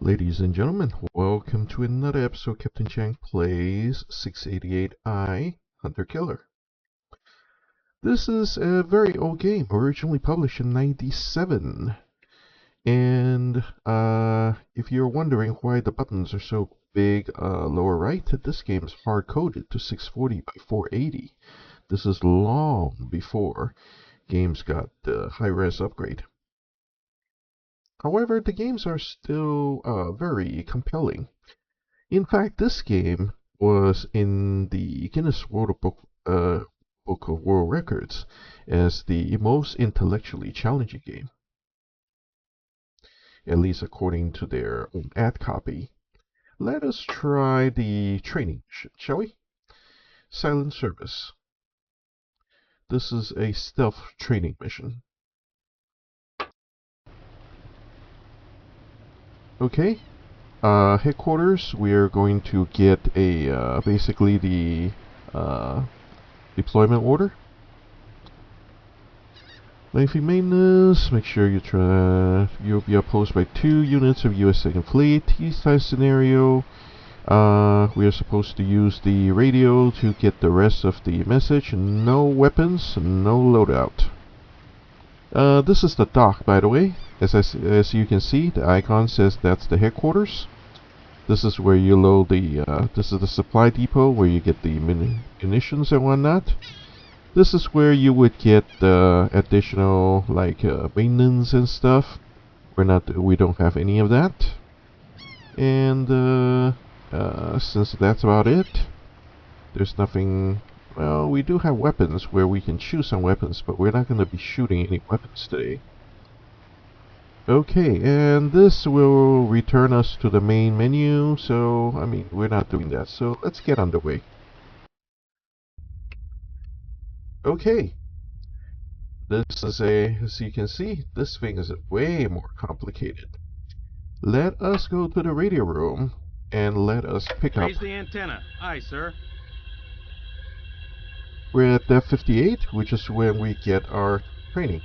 Ladies and gentlemen, welcome to another episode of Captain Chang Plays 688I Hunter Killer. This is a very old game, originally published in '97. And if you're wondering why the buttons are so big lower right, this game is hard-coded to 640 by 480. This is long before games got the high-res upgrade. However, the games are still very compelling. In fact, this game was in the Guinness Book of World Records as the most intellectually challenging game, at least according to their own ad copy. Let us try the training mission, shall we? Silent Service. This is a stealth training mission. Okay. Headquarters, we are going to get a basically the deployment order. Lengthy maintenance. Make sure you'll be opposed by 2 units of U.S. Second Fleet. T-type scenario. We are supposed to use the radio to get the rest of the message. No weapons, no loadout. This is the dock, by the way. As you can see, the icon says that's the headquarters. This is where you load the, this is the supply depot where you get the munitions and whatnot. This is where you would get additional, like, maintenance and stuff. We don't have any of that. And, since that's about it, there's nothing. Well, we do have weapons where we can choose some weapons, but we're not going to be shooting any weapons today. Okay, and this will return us to the main menu, so, I mean, we're not doing that, so let's get underway. Okay. This is as you can see, this thing is way more complicated. Let us go to the radio room, and let us pick up. Raise the antenna. Aye, sir. We're at depth 58, which is when we get our training.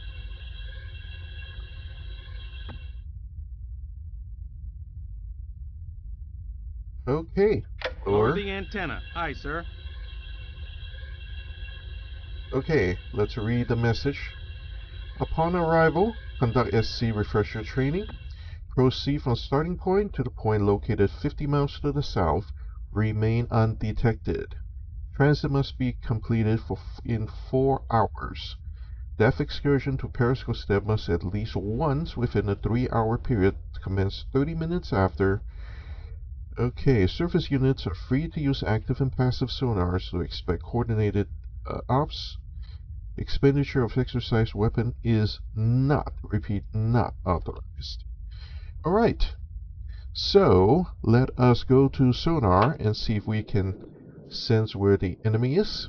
Okay. Lower the antenna. Aye, sir. Okay, let's read the message. Upon arrival, conduct SC refresher training. Proceed from starting point to the point located 50 miles to the south. Remain undetected. Transit must be completed in 4 hours. Depth excursion to Periscope step must at least once within a 3-hour period commence 30 minutes after. Okay, surface units are free to use active and passive sonars, so expect coordinated ops. Expenditure of exercise weapon is not, repeat, not authorized. Alright, so let us go to sonar and see if we can sense where the enemy is.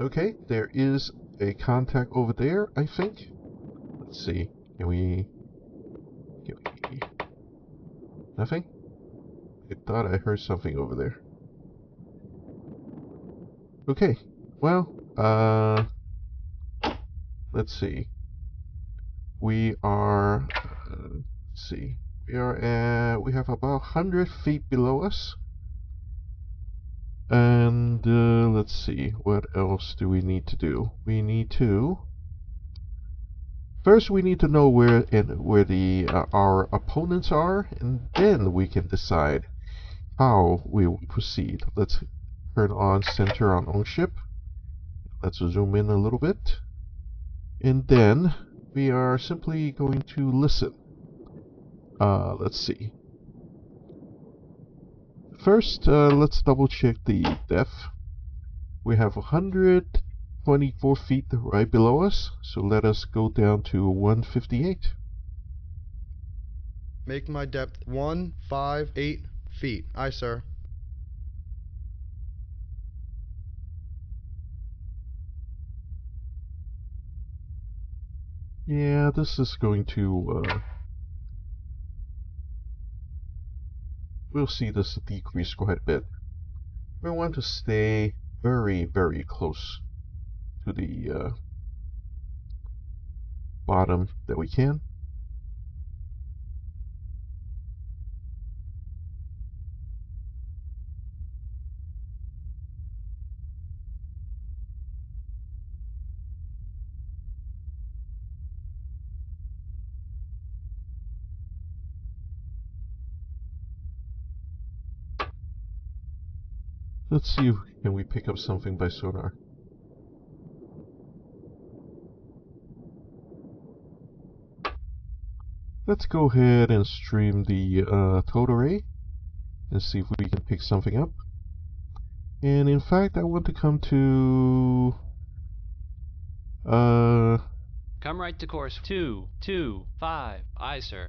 Okay, there is a contact over there, I think. Let's see, can we... Nothing? I thought I heard something over there. Okay, well, let's see. We are, let's see. We have about 100 feet below us. And, let's see. What else do we need to do? We need to... First, we need to know where our opponents are, and then we can decide how we will proceed. Let's turn on center on own ship. Let's zoom in a little bit. And then we are simply going to listen. Let's see. First, let's double check the depth. We have 124 feet right below us, so let us go down to 158. Make my depth 158 feet. Aye, sir. Yeah, this is going to, we'll see this decrease quite a bit. We want to stay very, very close to the bottom that we can. Let's see, can we pick up something by sonar? Let's go ahead and stream the towed array and see if we can pick something up. And in fact, I want to come to come right to course 225. Aye, sir.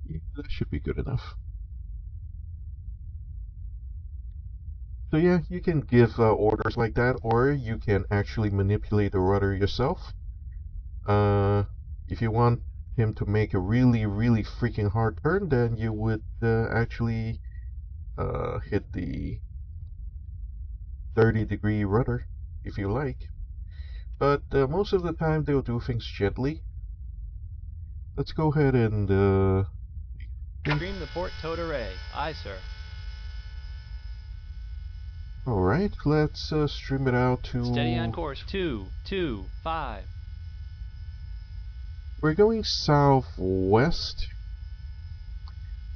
yeah, that should be good enough. So yeah, you can give orders like that, or you can actually manipulate the rudder yourself. If you want him to make a really, really freaking hard turn, then you would actually hit the 30-degree rudder, if you like. But most of the time they'll do things gently. Let's go ahead and stream the port towed array. Aye, sir. Alright, let's stream it out to... Steady on course 225. We're going southwest.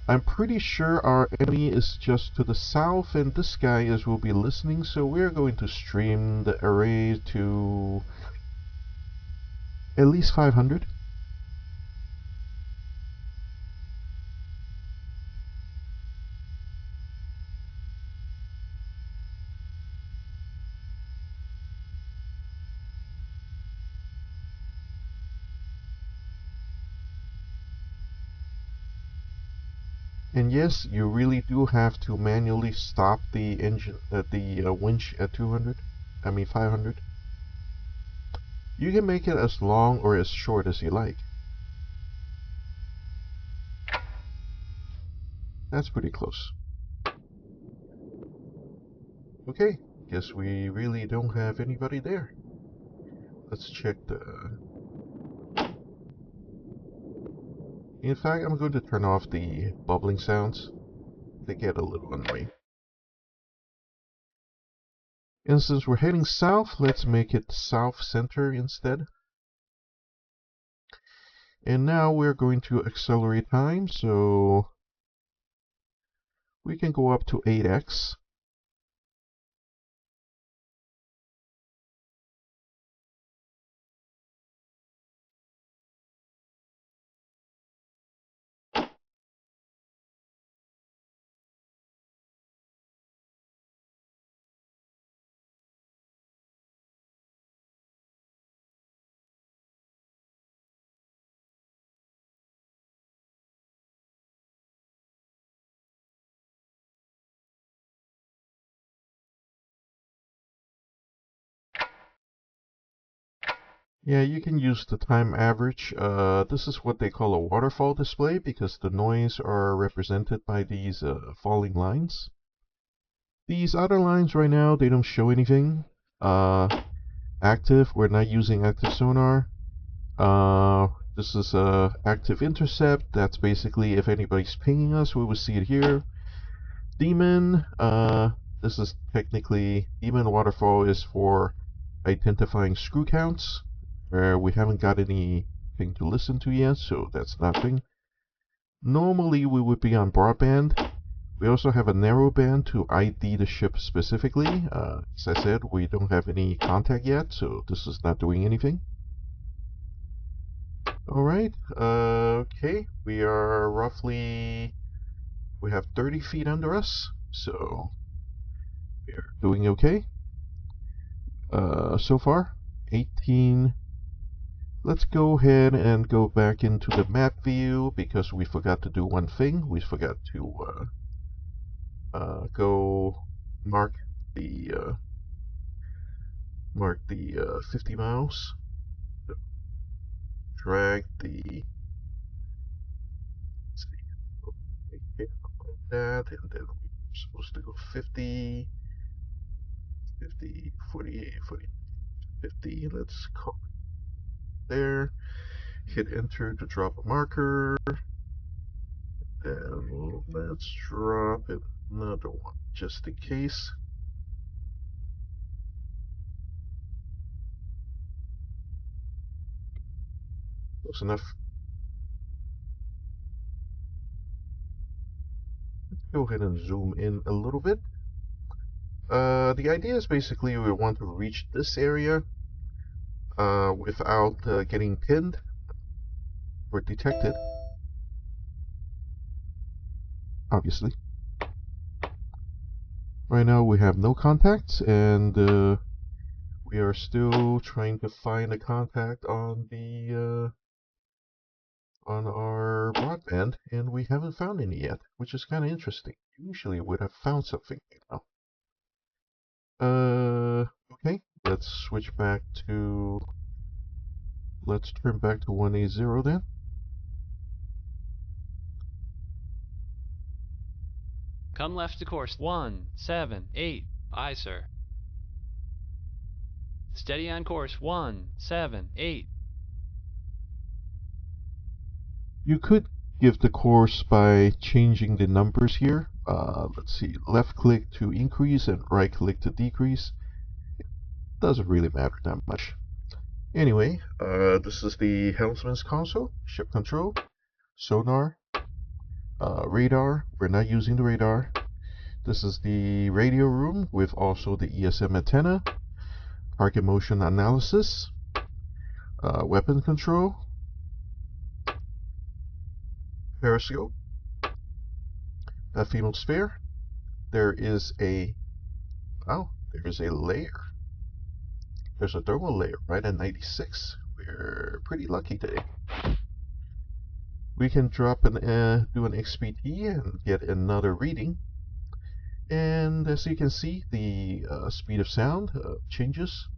I'm pretty sure our enemy is just to the south, and this guy will be listening, so we're going to stream the array to at least 500. And yes, you really do have to manually stop the engine, the winch at 500. You can make it as long or as short as you like. That's pretty close. Okay, guess we really don't have anybody there. Let's check the... In fact, I'm going to turn off the bubbling sounds. They get a little annoying. And since we're heading south, let's make it south center instead. And now we're going to accelerate time, so we can go up to 8x. Yeah, you can use the time average. This is what they call a waterfall display because the noise are represented by these falling lines. These other lines right now, they don't show anything. Active, we're not using active sonar. This is active intercept. That's basically if anybody's pinging us, we will see it here. Demon, this is technically, Demon waterfall is for identifying screw counts. We haven't got anything to listen to yet, so that's nothing. Normally we would be on broadband. We also have a narrow band to ID the ship specifically. As I said, we don't have any contact yet, so this is not doing anything. Alright, okay, we are roughly... We have 30 feet under us, so we're doing okay. So far, 18... Let's go ahead and go back into the map view because we forgot to do one thing. We forgot to go mark the 50 miles. So drag the like that, and then we're supposed to go 50, 48, 40, 50. Let's call it there. Hit enter to drop a marker. And let's drop it another one just in case. Close enough. Let's go ahead and zoom in a little bit. The idea is basically we want to reach this area without getting pinned or detected, obviously. Right now we have no contacts, and we are still trying to find a contact on the on our broadband, and we haven't found any yet, which is kind of interesting. Usually would have found something, you know. Okay, let's switch back to, let's turn back to 180 then. Come left to course 178. Aye, sir. Steady on course 178. You could give the course by changing the numbers here. Let's see, left click to increase and right click to decrease. It doesn't really matter that much. Anyway, this is the helmsman's console, ship control, sonar, radar. We're not using the radar. This is the radio room with also the ESM antenna, target motion analysis, weapon control, periscope, phenosphere. There is a, wow, there's a layer. There's a thermal layer right at 96. We're pretty lucky today. We can drop an do an XPT and get another reading. And as you can see, the speed of sound changes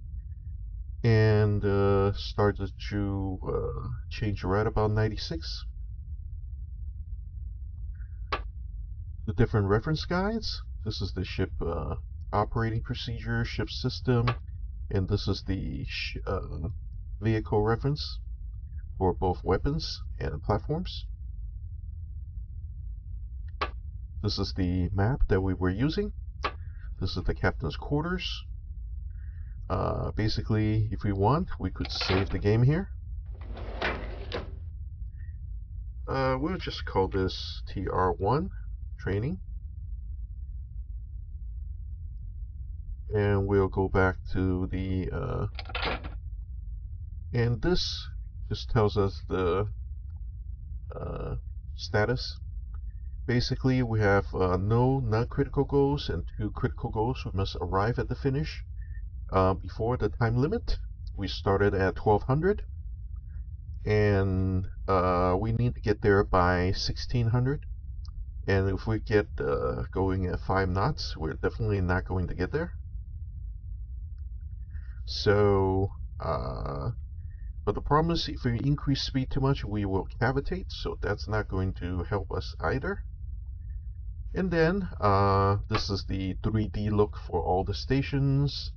and started to change right about 96. The different reference guides. This is the ship operating procedure, ship system, and this is the vehicle reference for both weapons and platforms. This is the map that we were using. This is the captain's quarters. Basically, if we want, we could save the game here. We'll just call this TR1 training. And we'll go back to the and this just tells us the status. Basically, we have no non-critical goals and 2 critical goals. We must arrive at the finish before the time limit. We started at 1200, and we need to get there by 1600. And if we get going at 5 knots, we're definitely not going to get there. So, but the problem is if we increase speed too much, we will cavitate, so that's not going to help us either. And then, this is the 3D look for all the stations.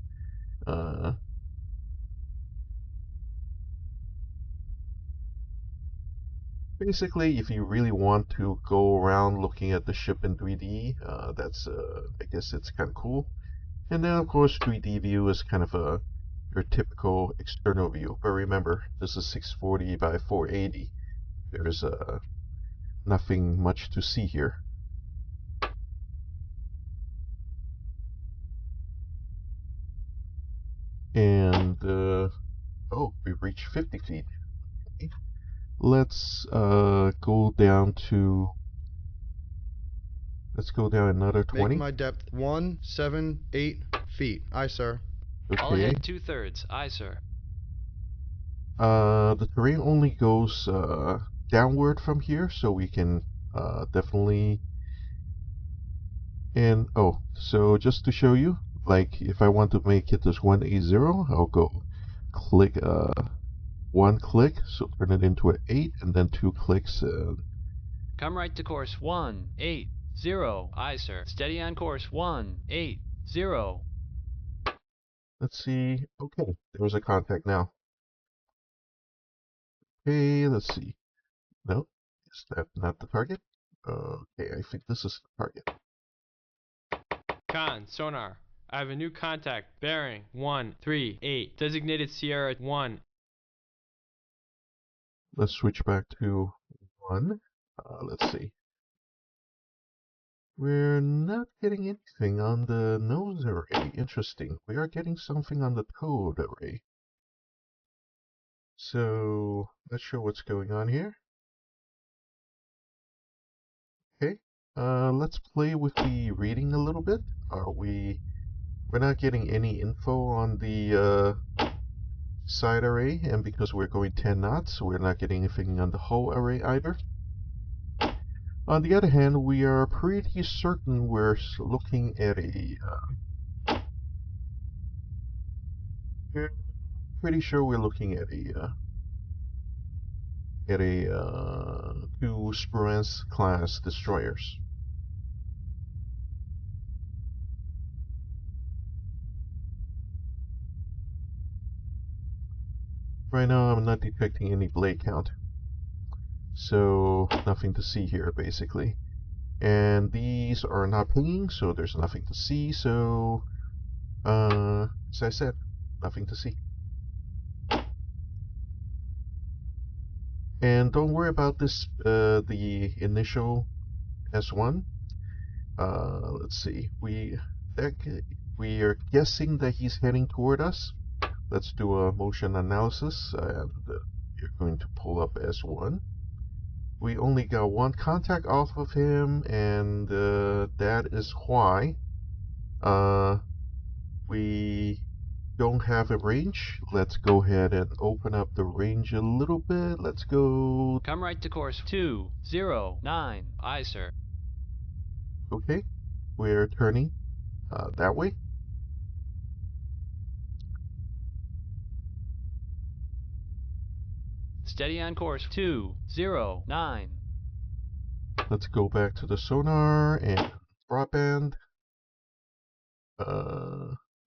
Basically, if you really want to go around looking at the ship in 3D, that's, I guess it's kind of cool. And then, of course, 3D view is kind of your typical external view. But remember, this is 640 by 480. There's nothing much to see here. And, oh, we reached 50 feet. Okay. Let's go down to, let's go down another 20. Make my depth 178 feet. Aye, sir. Okay. All ahead 2/3. Aye, sir. The terrain only goes downward from here, so we can definitely. And oh, so just to show you, like if I want to make it this 180, I'll go click 1 click, so turn it into an 8, and then 2 clicks. Come right to course 180. Aye, sir. Steady on course 180. Let's see. Okay, there's a contact now. Okay, let's see. No, is that not the target? Okay, I think this is the target. Con, sonar. I have a new contact, bearing 138, designated Sierra 1. Let's switch back to 1. Let's see. We're not getting anything on the nose array. Interesting. We are getting something on the toad array. So, not sure what's going on here. Okay. Let's play with the reading a little bit. We're not getting any info on the side array, and because we're going 10 knots, we're not getting anything on the hull array either. On the other hand, we are pretty certain we're looking at we're pretty sure we're looking at two Sonalysts-class destroyers. Right now, I'm not detecting any blade count, so nothing to see here, basically. And these are not pinging, so there's nothing to see, so as I said, nothing to see. And don't worry about this, the initial S1. Let's see, we are guessing that he's heading toward us. Let's do a motion analysis, and you're going to pull up S1. We only got one contact off of him, and that is why we don't have a range. Let's go ahead and open up the range a little bit. Let's go. Come right to course 209. Aye, sir. Okay, we're turning that way. Steady on course 209. Let's go back to the sonar and broadband.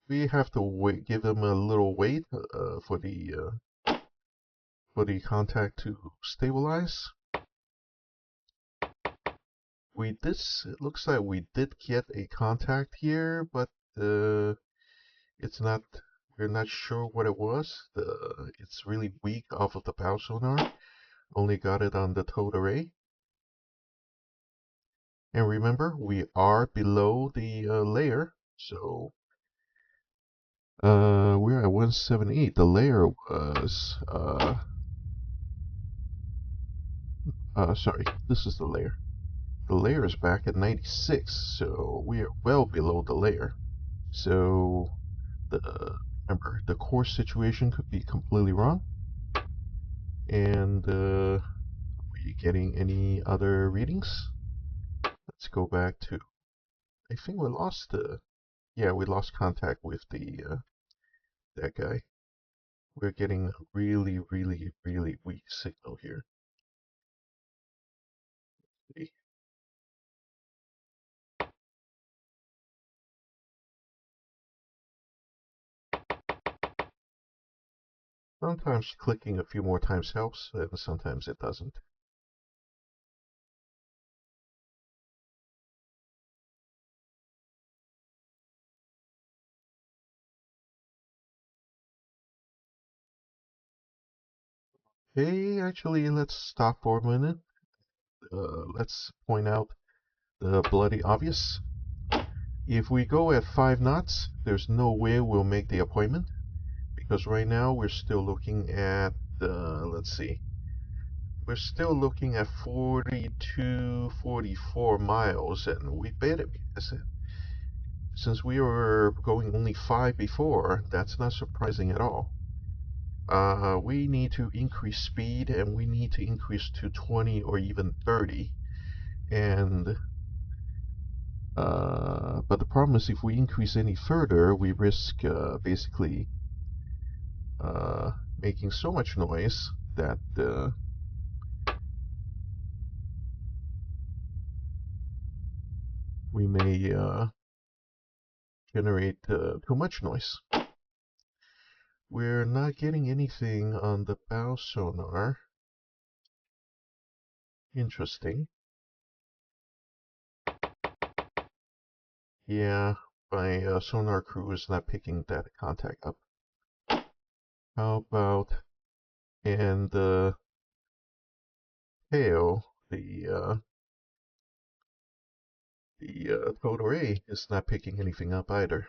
We have to wait, give them a little wait for the contact to stabilize. It looks like we did get a contact here, but it's not. We're not sure what it was. It's really weak off of the bow sonar. Only got it on the towed array. And remember, we are below the layer, so we're at 178. The layer was sorry, this is the layer. The layer is back at 96, so we are well below the layer. So remember, the course situation could be completely wrong. And are we getting any other readings? Let's go back to. I think we lost yeah, we lost contact with that guy. We're getting a really, really, really weak signal here. See? Sometimes clicking a few more times helps, and sometimes it doesn't. Hey, actually, let's stop for a minute. Let's point out the bloody obvious. If we go at 5 knots, there's no way we'll make the appointment, because right now we're still looking at, let's see, we're still looking at 42, 44 miles, and we better, since we were going only 5 before, that's not surprising at all. We need to increase speed, and we need to increase to 20 or even 30, and but the problem is if we increase any further, we risk basically making so much noise that we may generate too much noise. We're not getting anything on the bow sonar. Interesting. Yeah, my sonar crew is not picking that contact up. How about in the tail, the the code array is not picking anything up either.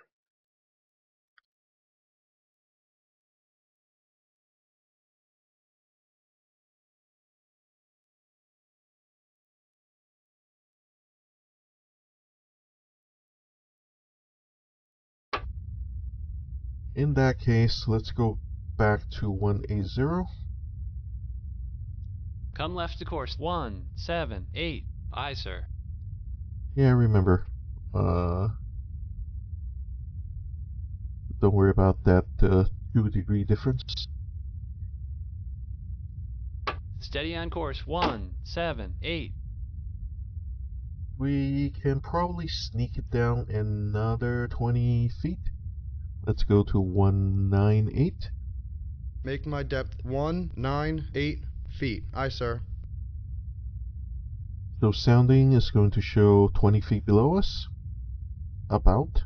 In that case, let's go back to 180. Come left to course 178. Aye, sir. Yeah, remember. Don't worry about that 2-degree difference. Steady on course 178. We can probably sneak it down another 20 feet. Let's go to 198. Make my depth 198 feet. Aye, sir. So sounding is going to show 20 feet below us. About.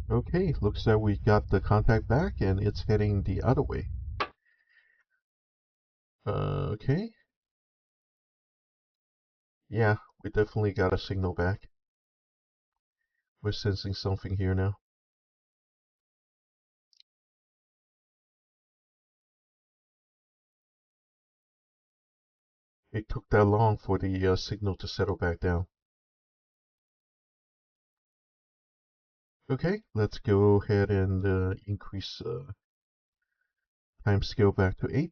Okay, looks like we got the contact back and it's heading the other way. Okay. Yeah, we definitely got a signal back. We're sensing something here now. It took that long for the signal to settle back down. Okay, let's go ahead and increase time scale back to 8.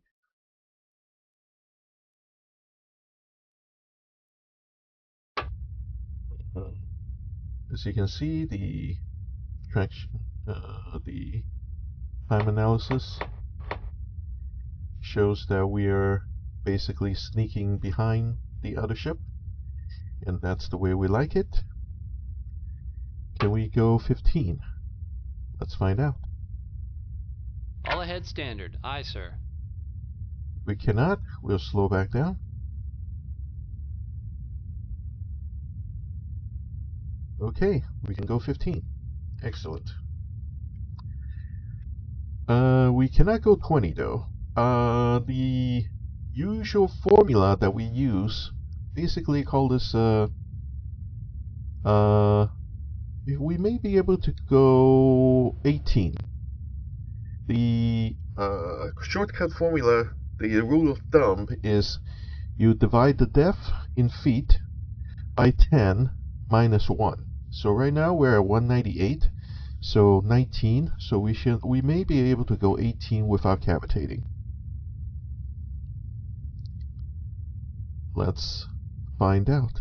As you can see, the traction, the time analysis shows that we are basically sneaking behind the other ship, and that's the way we like it. Can we go 15? Let's find out. All ahead standard. Aye, sir. If we cannot, we'll slow back down. Okay, we can go 15. Excellent. We cannot go 20 though. The usual formula that we use basically call this we may be able to go 18. The shortcut formula, the rule of thumb is you divide the depth in feet by 10 minus 1. So right now we're at 198, so 19, so we may be able to go 18 without cavitating. Let's find out.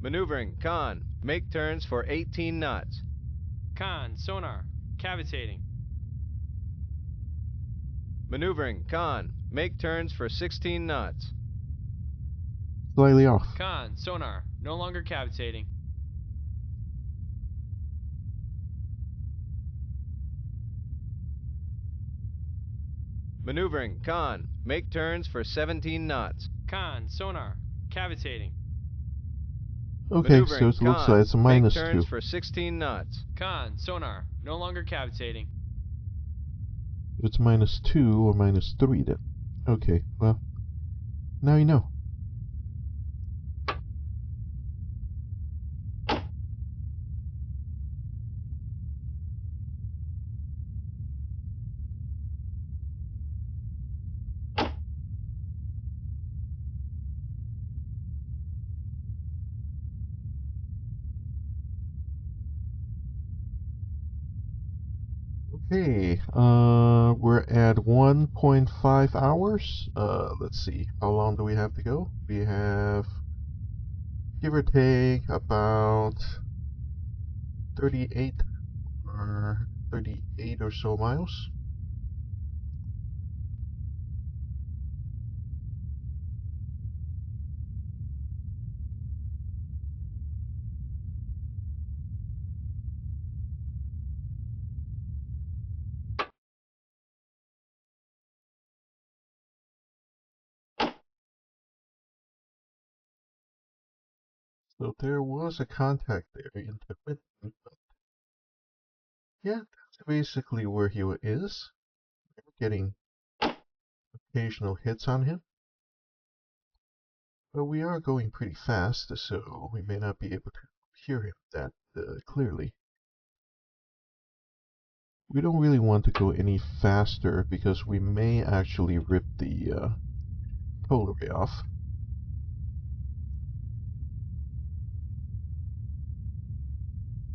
Maneuvering, con. Make turns for 18 knots. Con, sonar, cavitating. Maneuvering, con. Make turns for 16 knots. Slightly off. Con, sonar, no longer cavitating. Maneuvering, con. Make turns for 17 knots. Con, sonar, cavitating. Okay, so it looks like it's a minus Make turns 2. for 16 knots. Con, sonar, no longer cavitating. It's minus 2 or minus 3 then. Okay, well, now you know. Okay, we're at 1.5 hours. Let's see, how long do we have to go? We have, give or take, about 38 or so miles. So there was a contact there, intermittent, but Yeah, that's basically where he is. We're getting occasional hits on him. But we are going pretty fast, so we may not be able to hear him that clearly. We don't really want to go any faster because we may actually rip the polar array off.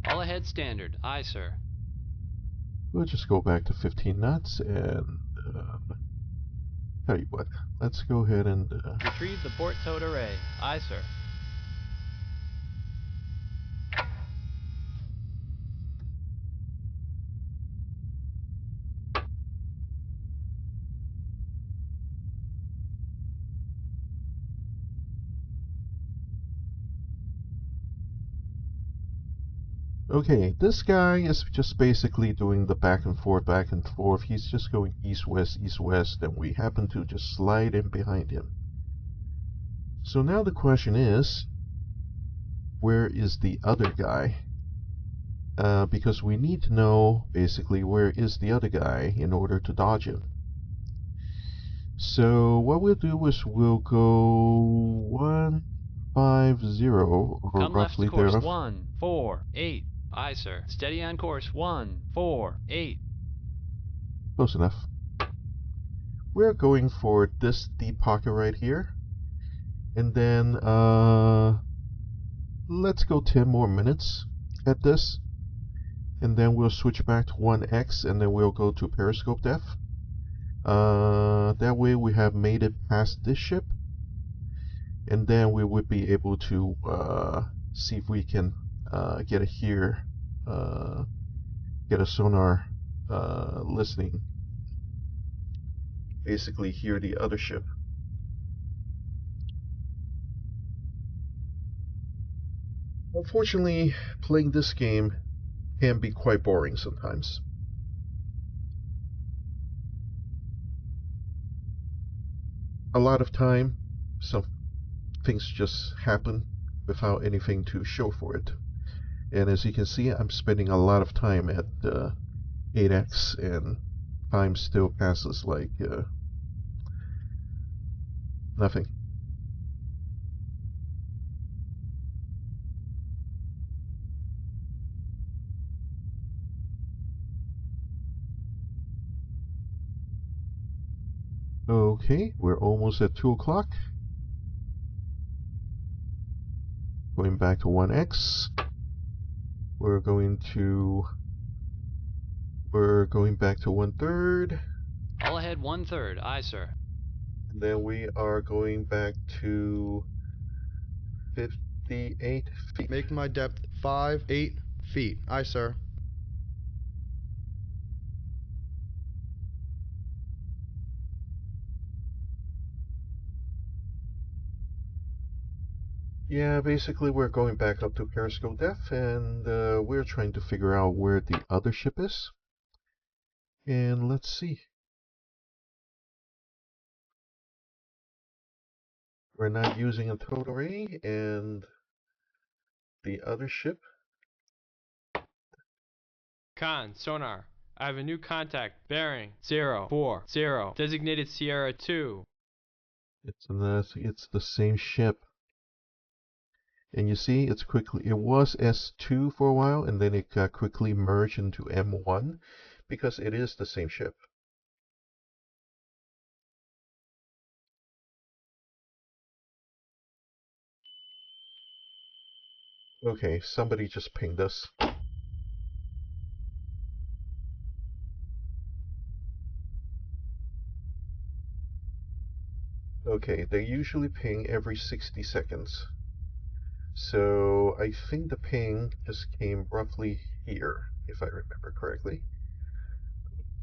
All ahead standard. Aye, sir. We'll just go back to 15 knots and tell you what, let's go ahead and Retrieve the port towed array. Aye, sir. okay, this guy is just basically doing the back and forth. He's just going east, west, and we happen to just slide in behind him. So now the question is, where is the other guy? Because we need to know, basically, where is the other guy in order to dodge him. So what we'll do is we'll go 150, or Come left roughly to course there. 148. Aye, sir. Steady on course 148. Close enough. We're going for this deep pocket right here. And then let's go 10 more minutes at this. And then we'll switch back to 1x, and then we'll go to periscope depth. That way we have made it past this ship. And then we would be able to see if we can get a sonar listening. Basically hear the other ship. Unfortunately, playing this game can be quite boring sometimes. A lot of time, some things just happen without anything to show for it. And as you can see, I'm spending a lot of time at 8x, and time still passes like nothing. Okay, we're almost at 2 o'clock. Going back to 1x. We're going back to 1/3. All ahead 1/3. Aye, sir. And then we are going back to 58 feet. Make my depth 8 feet. Aye, sir. Yeah, basically we're going back up to periscope depth, and we're trying to figure out where the other ship is. And let's see. We're not using a towed array, and the other ship. Con, sonar. I have a new contact. Bearing 040. Designated Sierra 2. It's the same ship. And you see, it was S2 for a while, and then it got quickly merged into M1 because it is the same ship. Okay, somebody just pinged us. Okay, they usually ping every 60 seconds. So I think the ping just came roughly here, if I remember correctly.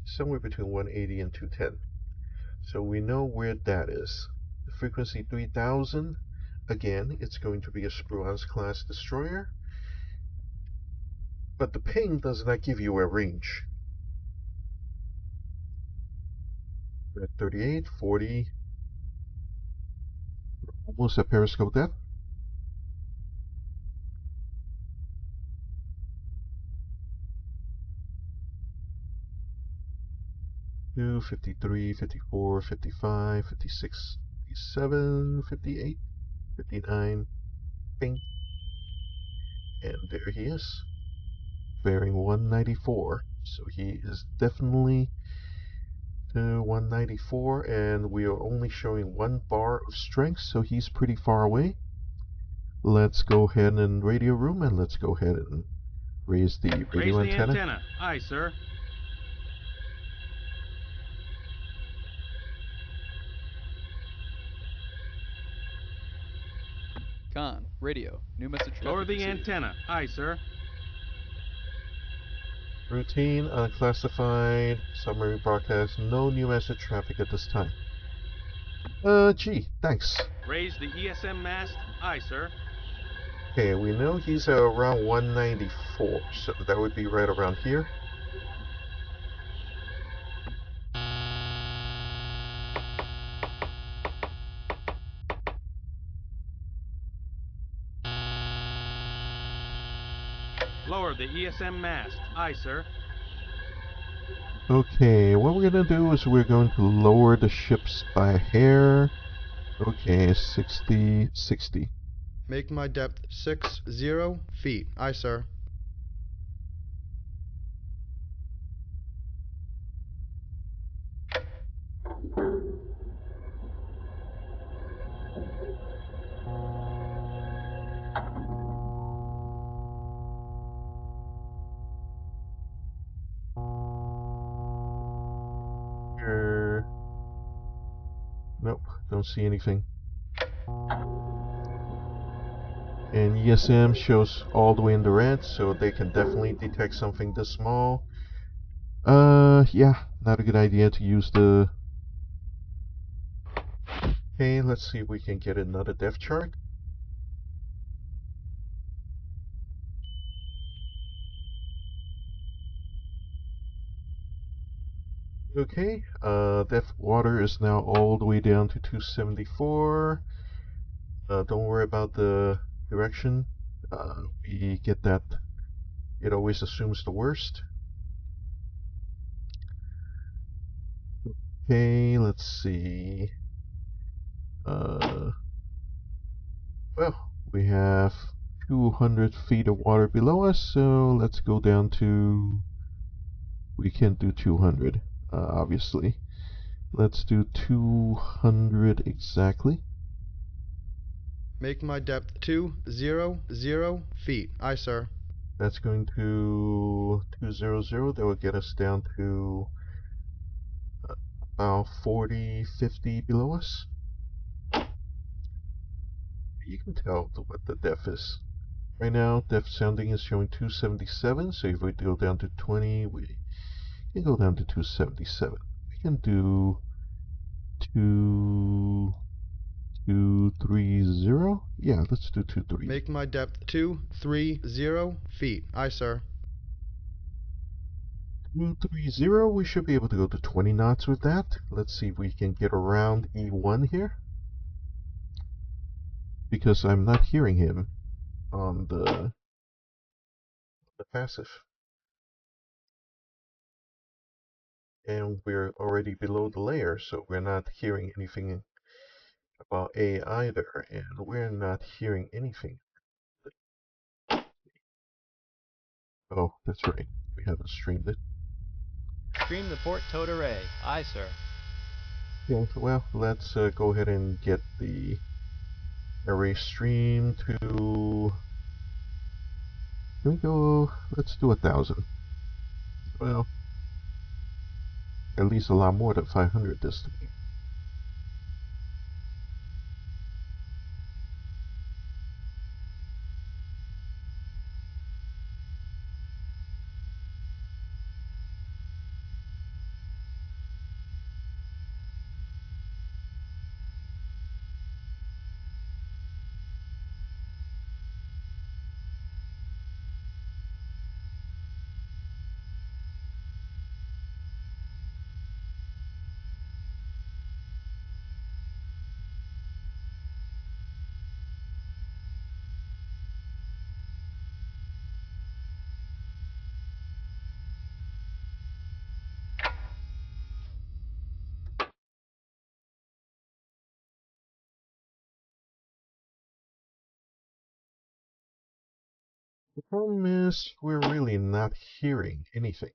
Somewhere between 180 and 210. So we know where that is. The frequency 3000, again, it's going to be a Sonalysts-class destroyer. But the ping does not give you a range. We're at 38, 40, almost at periscope depth. 52, 53, 54, 55, 56, 57, 58, 59, ping. And there he is, bearing 194. So he is definitely to 194, and we are only showing 1 bar of strength, so he's pretty far away. Let's go ahead and radio room, and let's go ahead and raise the radio Raise the antenna. antenna. Aye, sir. Con, radio. New message Lower traffic the received. antenna. Aye, sir. Routine, unclassified, submarine broadcast, no new message traffic at this time. Gee, thanks. Raise the ESM mast. Aye, sir. Okay, we know he's around 194, so that would be right around here. Lower the ESM mast. Aye, sir. Okay, what we're gonna do is we're going to lower the ships by a hair. Okay, 60, 60. Make my depth 60 feet. Aye, sir. Nope, don't see anything. And ESM shows all the way in the red, so they can definitely detect something this small. Yeah, not a good idea to use the... Okay, let's see if we can get another depth chart. Okay, depth water is now all the way down to 274. Don't worry about the direction. We get that. It always assumes the worst. Okay, let's see. Well, we have 200 feet of water below us, so let's go down to... We can't do 200, obviously. Let's do 200 exactly. Make my depth 200 feet. Aye, sir. That's going to 200. That will get us down to about 40, 50 below us. You can tell what the depth is. Right now, depth sounding is showing 277, so if we go down to 20, we can go down to 277. We can do 230. Yeah, let's do 230. Make my depth 230 feet. Aye, sir. 230, we should be able to go to 20 knots with that. Let's see if we can get around E1 here. Because I'm not hearing him on the passive. And we're already below the layer, so we're not hearing anything about A either, and we're not hearing anything. Oh, that's right. We haven't streamed it. Stream the port towed array. Aye, sir. Yeah, well, let's go ahead and get the array stream to... Can we go... Let's do 1,000. Well, at least a lot more than 500 this time. The problem is we're really not hearing anything.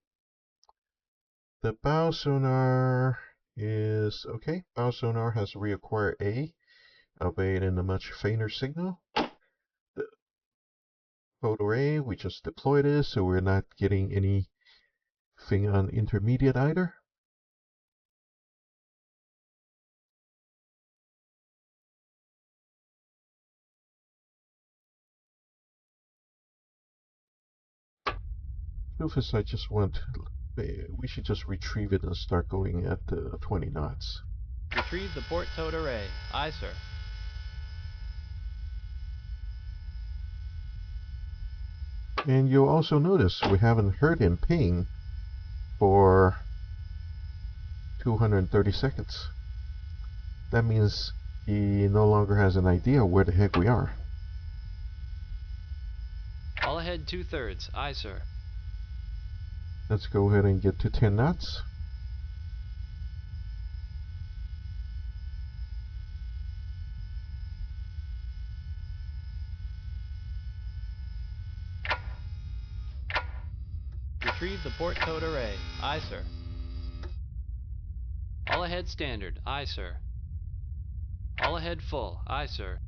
The bow sonar is okay. Bow sonar has reacquired A, albeit in a much fainter signal. The photo array, we just deployed it, so we're not getting anything on intermediate either. Rufus, I just want, we should just retrieve it and start going at 20 knots. Retrieve the port towed array. Aye, sir. And you'll also notice we haven't heard him ping for 230 seconds. That means he no longer has an idea where the heck we are. All ahead 2/3. Aye, sir. Let's go ahead and get to 10 knots. Retrieve the port towed array. Aye, sir. All ahead standard. Aye, sir. All ahead full. Aye, sir.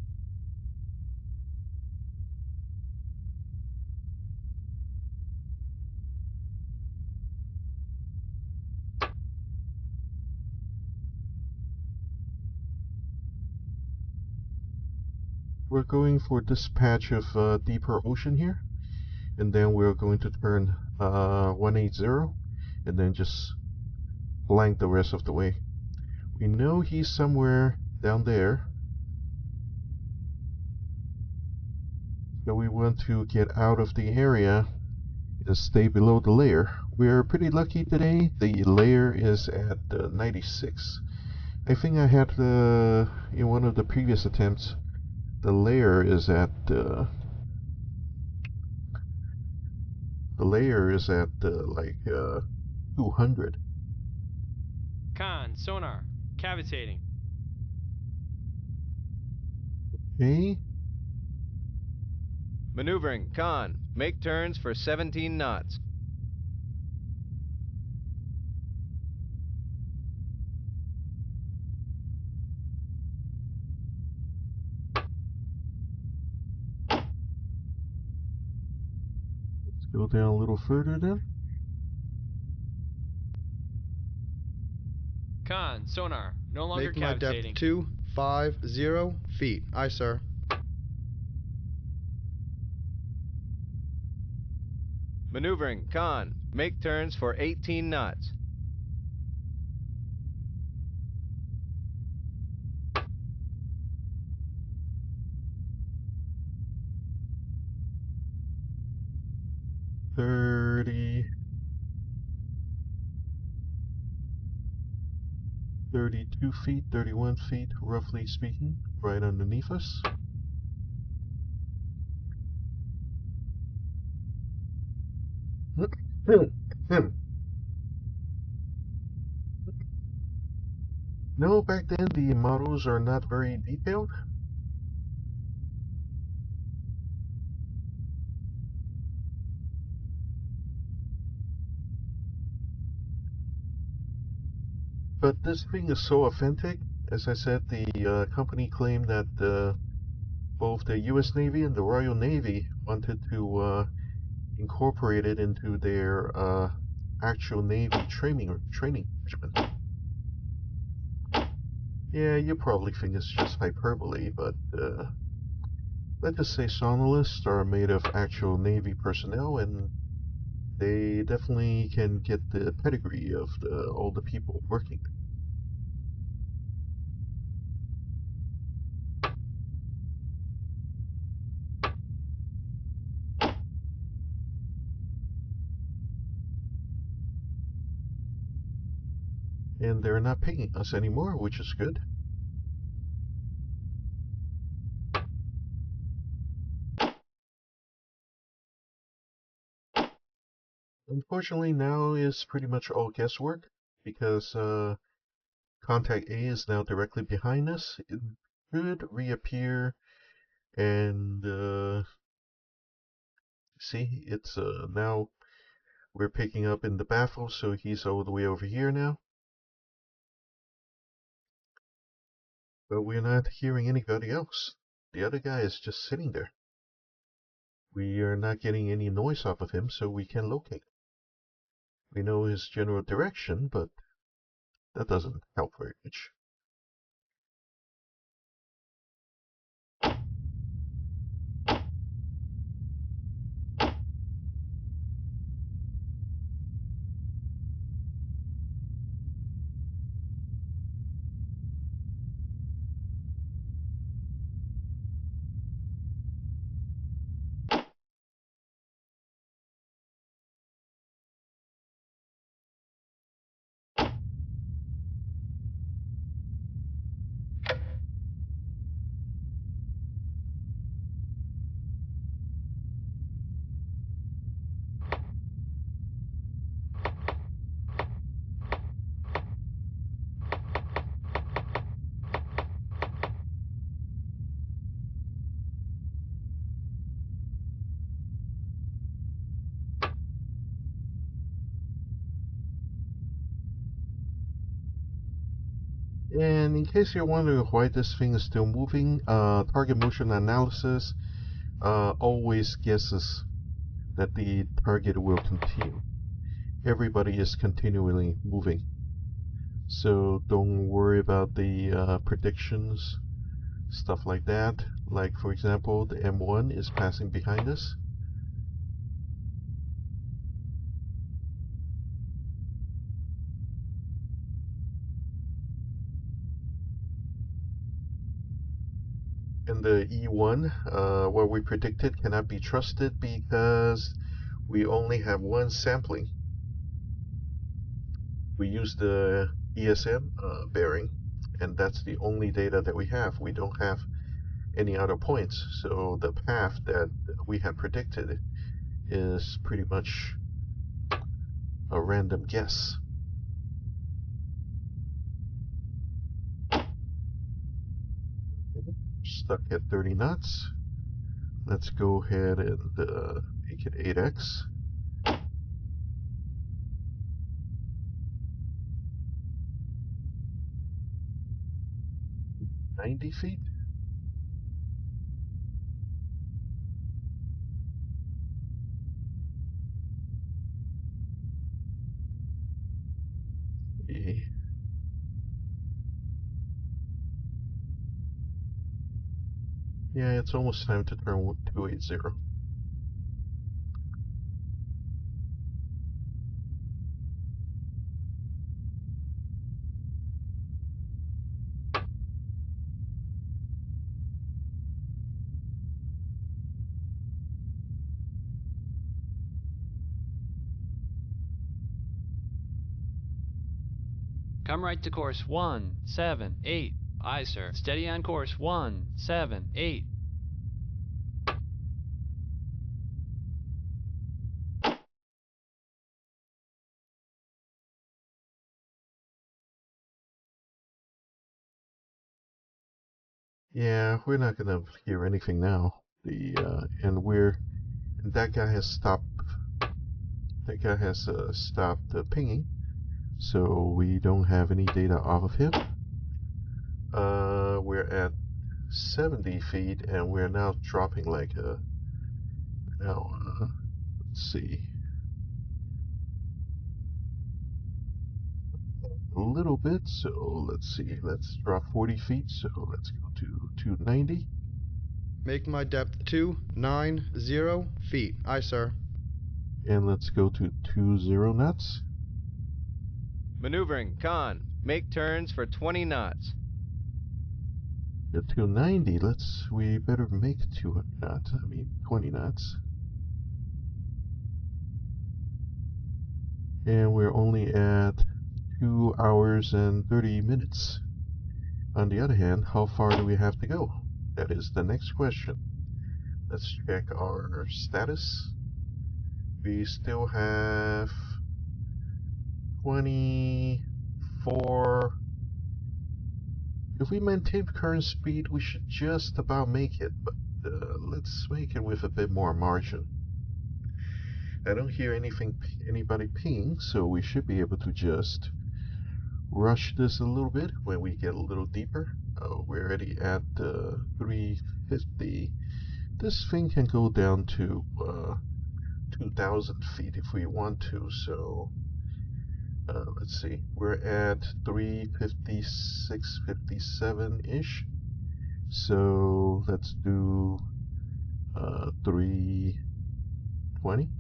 We're going for this patch of deeper ocean here, and then we're going to turn 180 and then just blank the rest of the way. We know he's somewhere down there, so we want to get out of the area and stay below the layer. We're pretty lucky today. The layer is at 96. I think I had in one of the previous attempts, the layer is at like 200. Con, sonar, cavitating. Okay. Maneuvering, con. Make turns for 17 knots. Let's go down a little further then. Con, sonar, no longer Make my cavitating. depth 250 feet. Aye, sir. Maneuvering, con. Make turns for 18 knots. $30, 32 feet, 31 feet, roughly speaking, right underneath us. No, back then the models are not very detailed. But this thing is so authentic. As I said, the company claimed that both the U.S. Navy and the Royal Navy wanted to incorporate it into their actual Navy training regimen. Yeah, you probably think it's just hyperbole, but let's just say Sonalysts are made of actual Navy personnel, and they definitely can get the pedigree of all the people working. And they're not paying us anymore, which is good. Unfortunately, now is pretty much all guesswork, because contact A is now directly behind us. It should reappear and See, it's now we're picking up in the baffle, so he's all the way over here now. But we're not hearing anybody else. The other guy is just sitting there. We are not getting any noise off of him, so we can locate him. We know his general direction, but that doesn't help very much. And in case you're wondering why this thing is still moving, target motion analysis always guesses that the target will continue. Everybody is continually moving. So don't worry about the predictions, stuff like that. Like, for example, the M1 is passing behind us. And the E1, what we predicted cannot be trusted because we only have one sampling. We use the ESM bearing, and that's the only data that we have. We don't have any other points, so the path that we had predicted is pretty much a random guess. Stuck at 30 knots. Let's go ahead and make it 8x. "90 feet? Yeah, it's almost time to turn 280. Come right to course 178. Aye, sir. Steady on course 178. Yeah, we're not gonna hear anything now. And that guy has stopped. That guy has stopped pinging, so we don't have any data off of him. We're at 70 feet, and we're now dropping like now. Let's see, a little bit. So let's see. Let's drop 40 feet. So let's go to 290. Make my depth 290 feet. Aye, sir. And let's go to 20 knots. Maneuvering, con. Make turns for 20 knots. At 290, we better make 200 knots. I mean, 20 knots. And we're only at 2 hours and 30 minutes. On the other hand, how far do we have to go? That is the next question. Let's check our status. We still have 24. If we maintain current speed, we should just about make it, but let's make it with a bit more margin. I don't hear anybody ping, so we should be able to just rush this a little bit when we get a little deeper. We're already at 350. This thing can go down to 2,000 feet if we want to, so let's see, we're at 356, 57-ish, so let's do 320.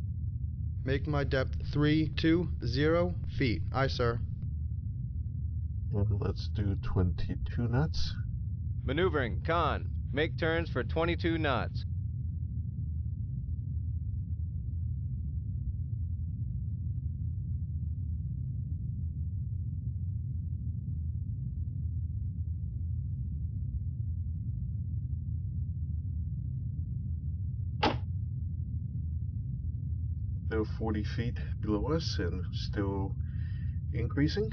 Make my depth 320 feet. Aye, sir. And let's do 22 knots. Maneuvering, con. Make turns for 22 knots. Still 40 feet below us and still increasing.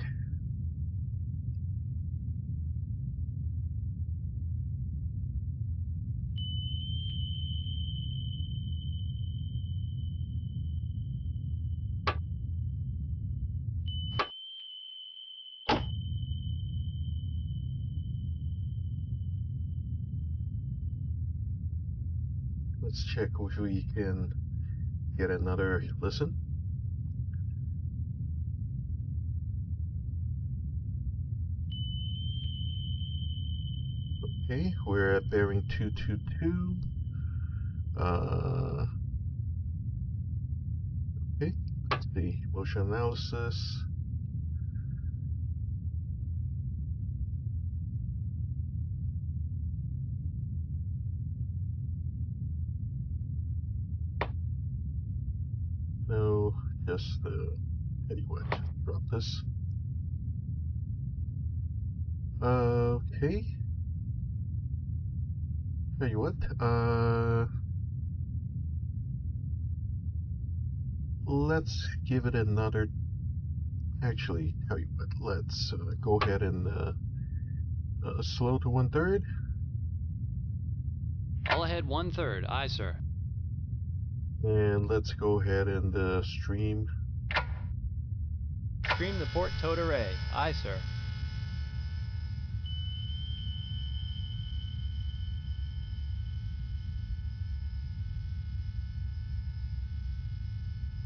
Let's check if we can get another listen. Okay, we're at bearing 222. Okay, let's see. Motion analysis. No, just anyway, drop this. Okay. Tell you what, let's give it another. Actually, tell you what, let's go ahead and slow to 1/3. All ahead 1/3. Aye, sir. And let's go ahead and stream. Stream the port towed array. Aye, sir.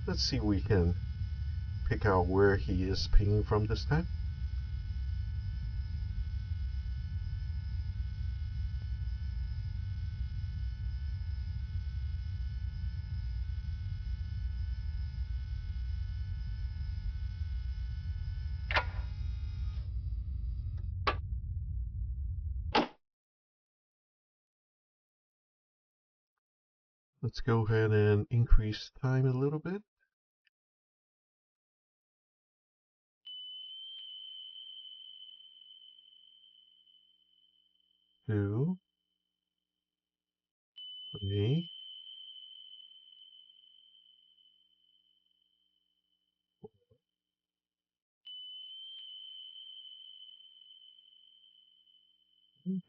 Let's see if we can pick out where he is pinging from this time. Let's go ahead and increase time a little bit. Two, three,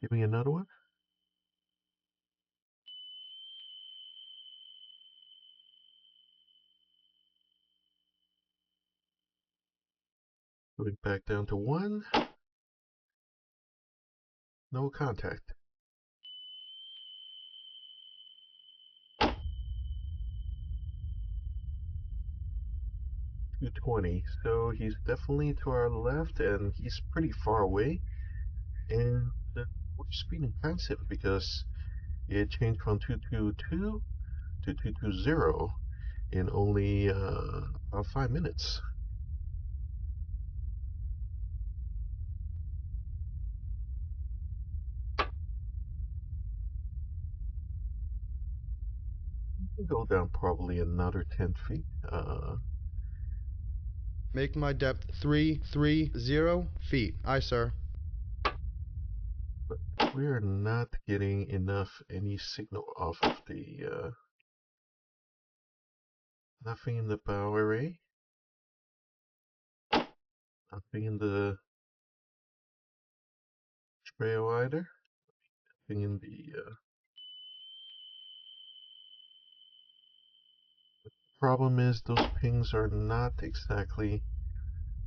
give me another one. Going back down to 1. No contact. 220. So he's definitely to our left, and he's pretty far away. And we're speeding past him because it changed from 222 to 220 in only about 5 minutes. We can go down probably another 10 feet. Make my depth 330 feet. Aye, sir. But we're not getting any signal off of the nothing in the bow array, nothing in the trail either, nothing in the Problem is those pings are not exactly.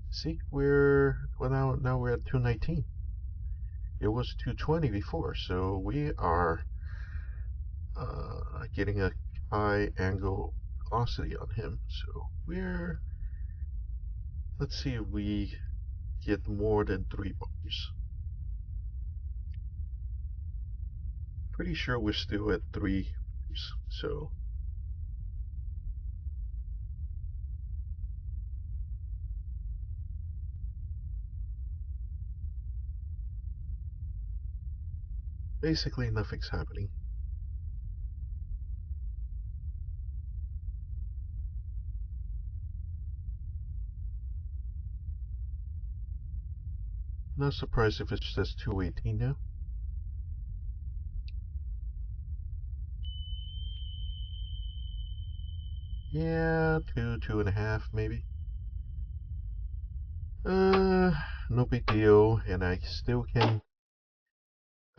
See, now we're at 219. It was 220 before, so we are getting a high angle velocity on him. So let's see if we get more than 3 bars. Pretty sure we're still at 3 bars, so basically nothing's happening. Not surprised if it says 218 now. Yeah, 2.5 maybe. No big deal, and I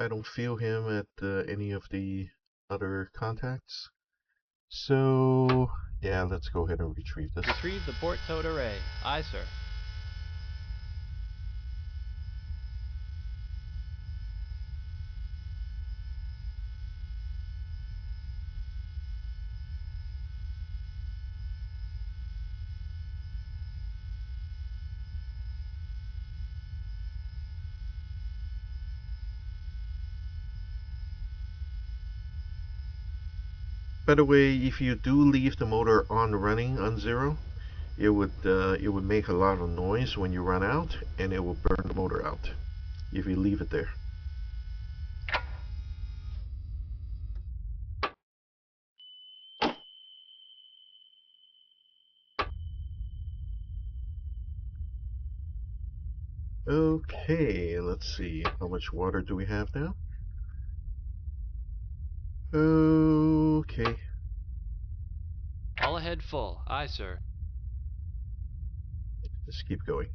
don't feel him at any of the other contacts. So, yeah, let's go ahead and retrieve this. Retrieve the port towed array. Aye, sir. By the way, if you do leave the motor on running on 0, it would make a lot of noise when you run out, and it will burn the motor out if you leave it there. Okay, let's see. How much water do we have now? Okay. All ahead full. Aye, sir. Let's keep going.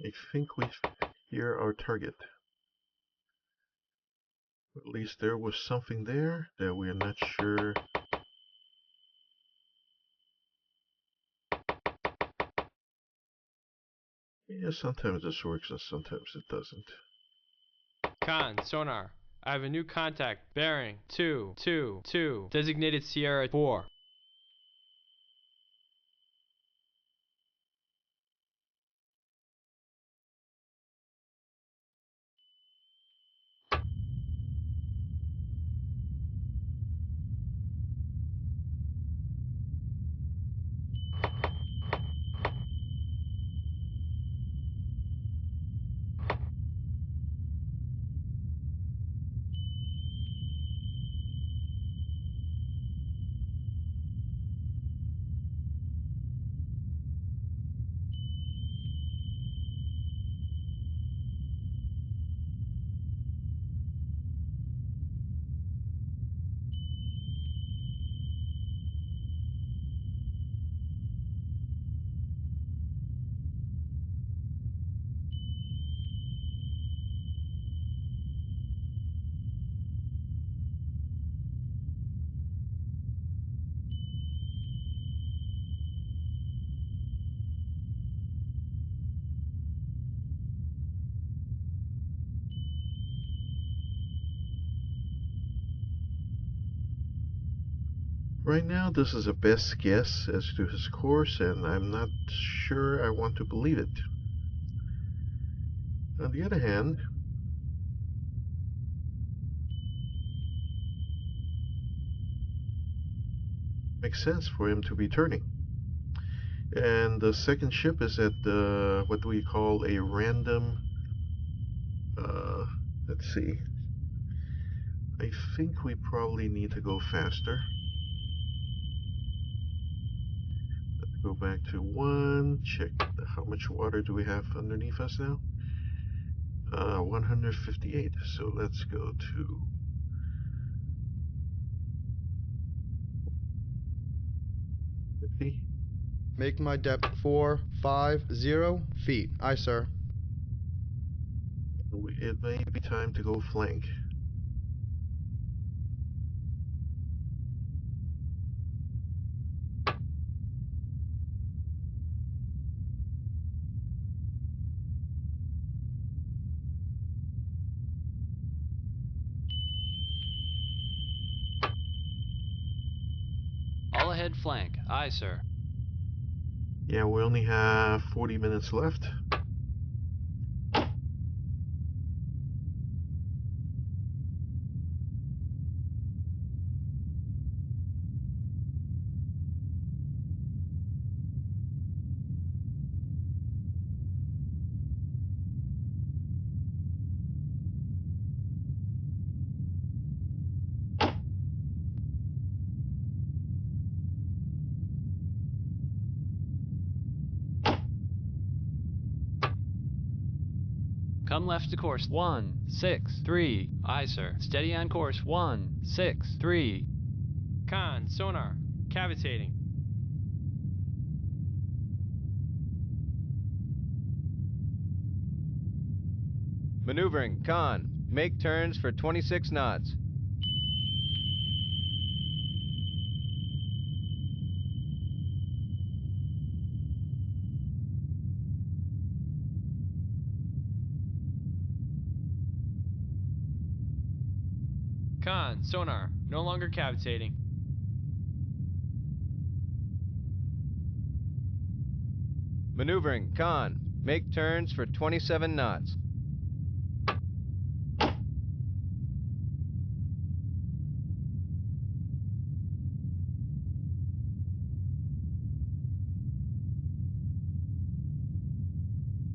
I think we hear our target. At least there was something there that we're not sure. Yeah, sometimes this works and sometimes it doesn't. Con, sonar. I have a new contact. Bearing 222. Designated Sierra 4. Right now, this is a best guess as to his course, and I'm not sure I want to believe it. On the other hand, makes sense for him to be turning. And the second ship is at what we call a random, let's see. I think we probably need to go faster. Let's go back to 1, check how much water do we have underneath us now. 158, so let's go to 50. Make my depth 450 feet. Aye, sir. It may be time to go flank. All ahead flank. Aye, sir. Yeah, we only have 40 minutes left. Come left to course 163. Aye, sir. Steady on course 163. Con, sonar, cavitating. Maneuvering, con. Make turns for 26 knots. Con, sonar, no longer cavitating. Maneuvering, con. Make turns for 27 knots.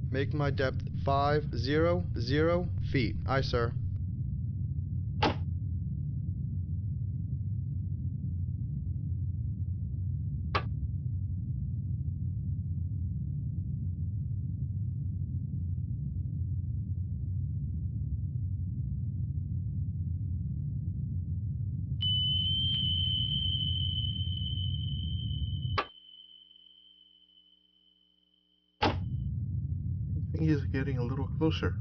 Make my depth 500 feet. Aye, sir. I think he's getting a little closer.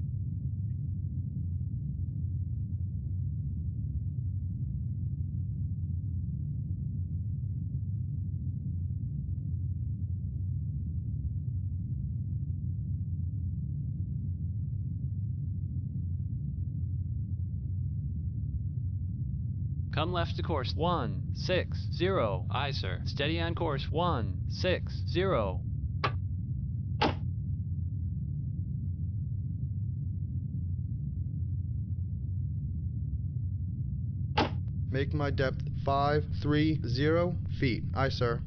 Come left to course 160. Aye, sir. Steady on course 160. Make my depth 530 feet. Aye, sir.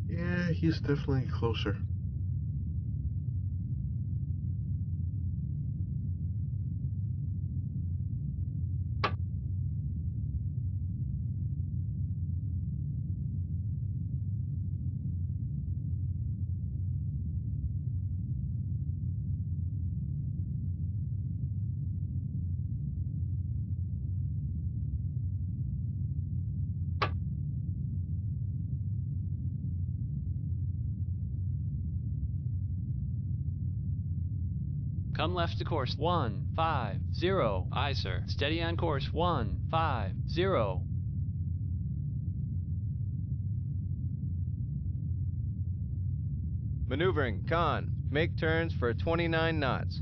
Yeah, he's definitely closer. Come left to course 150. Aye, sir. Steady on course 150. Maneuvering, con. Make turns for 29 knots.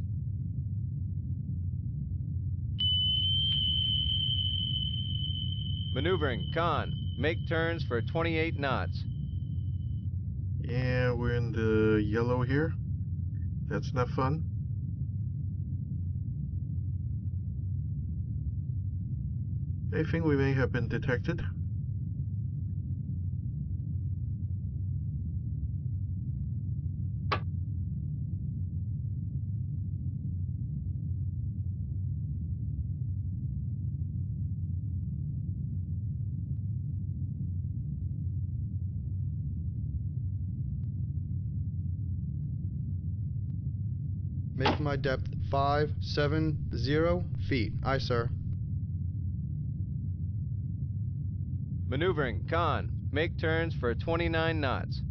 Maneuvering, con. Make turns for 28 knots. Yeah, we're in the yellow here. That's not fun. I think we may have been detected. Make my depth 570 feet. Aye, sir. Maneuvering, con. Make turns for 29 knots.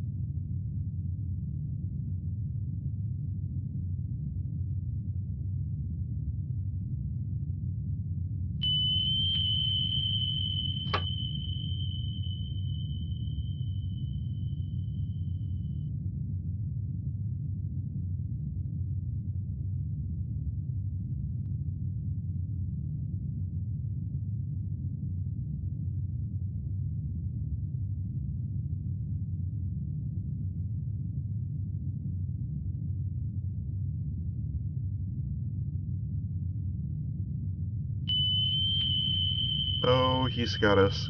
Oh, he's got us.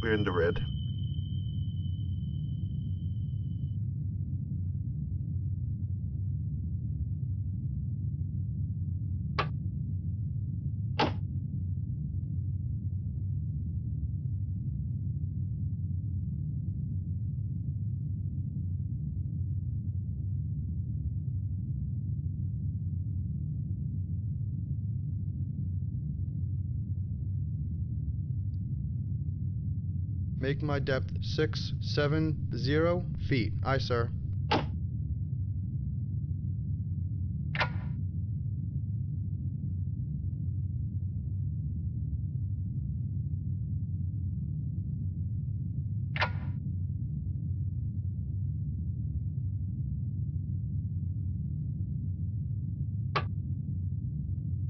We're in the red. Make my depth 670 feet. Aye, sir.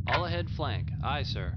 All ahead flank. Aye, sir.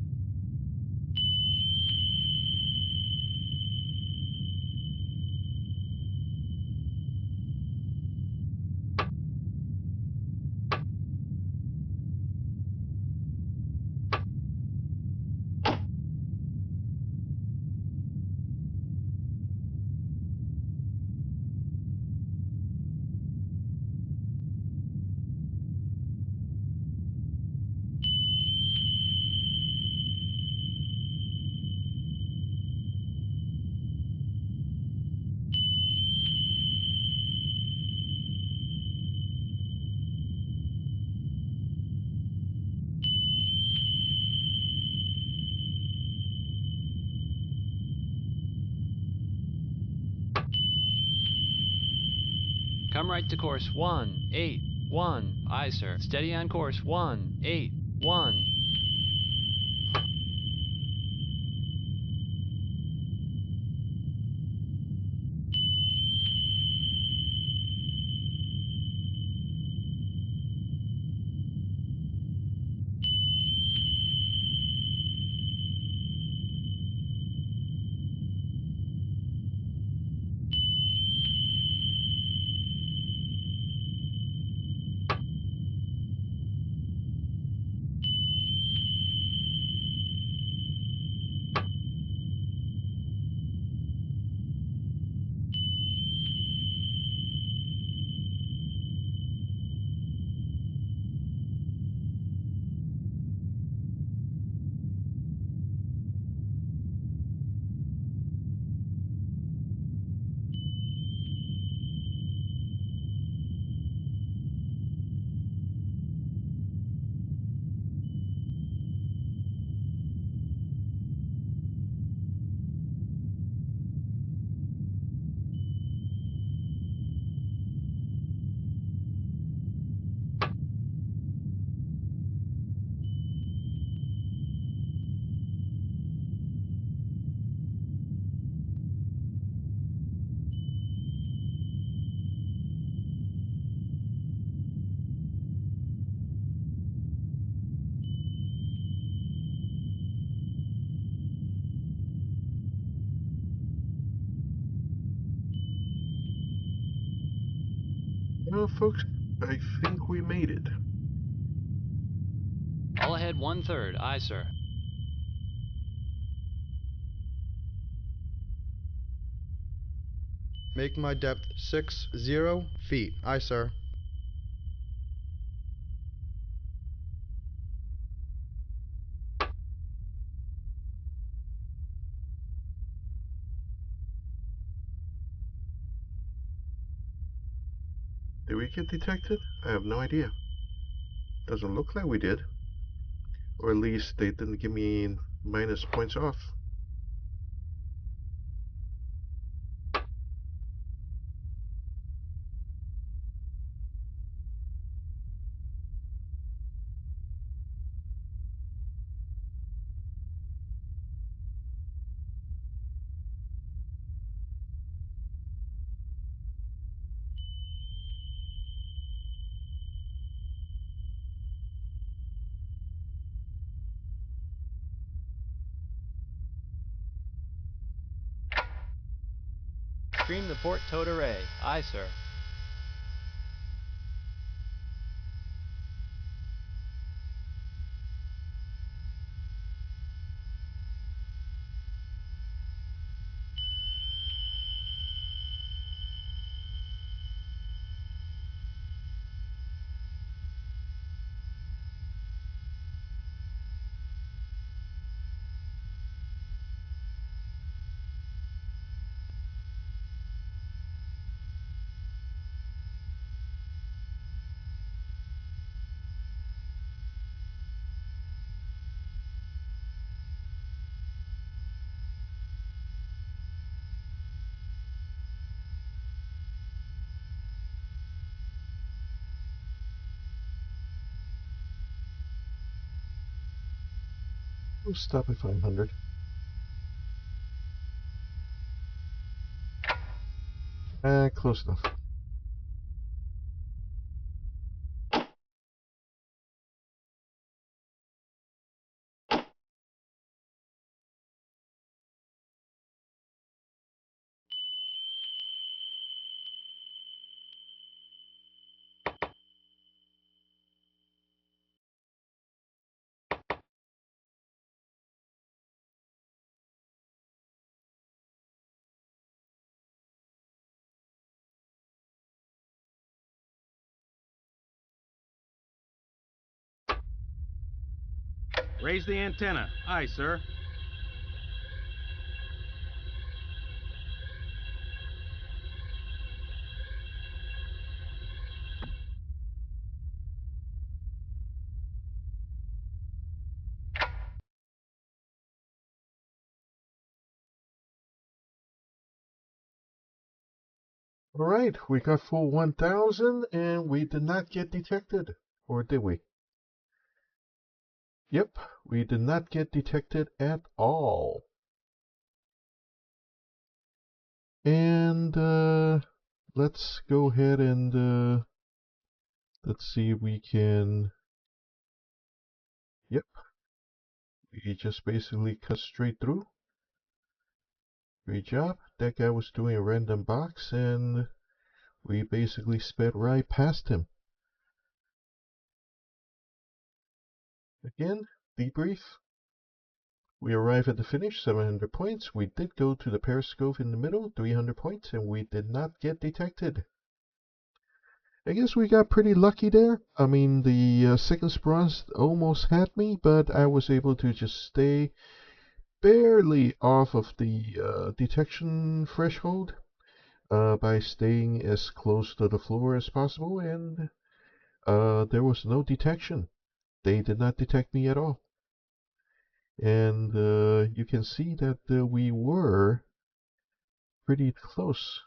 Come right to course 181. Aye, sir. Steady on course 181. Well, folks, I think we made it. All ahead 1/3. Aye, sir. Make my depth 60 feet. Aye, sir. Did we get detected? I have no idea. Doesn't look like we did. Or at least they didn't give me minus points off. Stream the port towed array. Aye, sir. We'll stop at 500. Close enough. Raise the antenna. Aye, sir. Alright, we got full 1000 and we did not get detected. Or did we? Yep, we did not get detected at all. And let's go ahead and let's see if we can. Yep, we just basically cut straight through. Great job. That guy was doing a random box and we basically sped right past him. Again, debrief. We arrive at the finish, 700 points. We did go to the periscope in the middle, 300 points, and we did not get detected. I guess we got pretty lucky there. I mean, the second bronze almost had me, but I was able to just stay barely off of the detection threshold by staying as close to the floor as possible, and there was no detection. They did not detect me at all. And you can see that we were pretty close.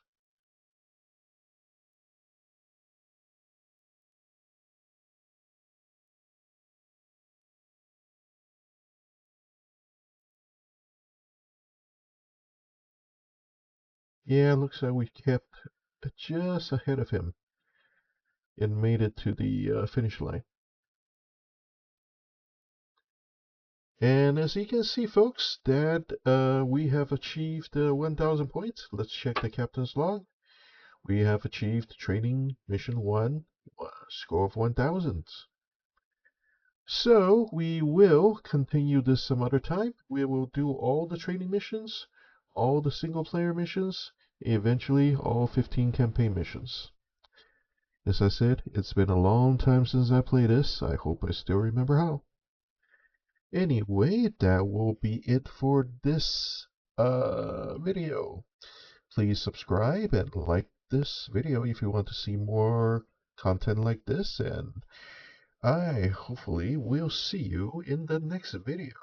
Yeah, looks like we kept just ahead of him and made it to the finish line. And as you can see, folks, that we have achieved 1000 points. Let's check the captain's log. we have achieved training mission 1, score of 1000. So we will continue this some other time. We will do all the training missions, all the single player missions, eventually all 15 campaign missions. As I said, it's been a long time since I played this. I hope I still remember how. Anyway, that will be it for this video. Please subscribe and like this video if you want to see more content like this, and I hopefully will see you in the next video.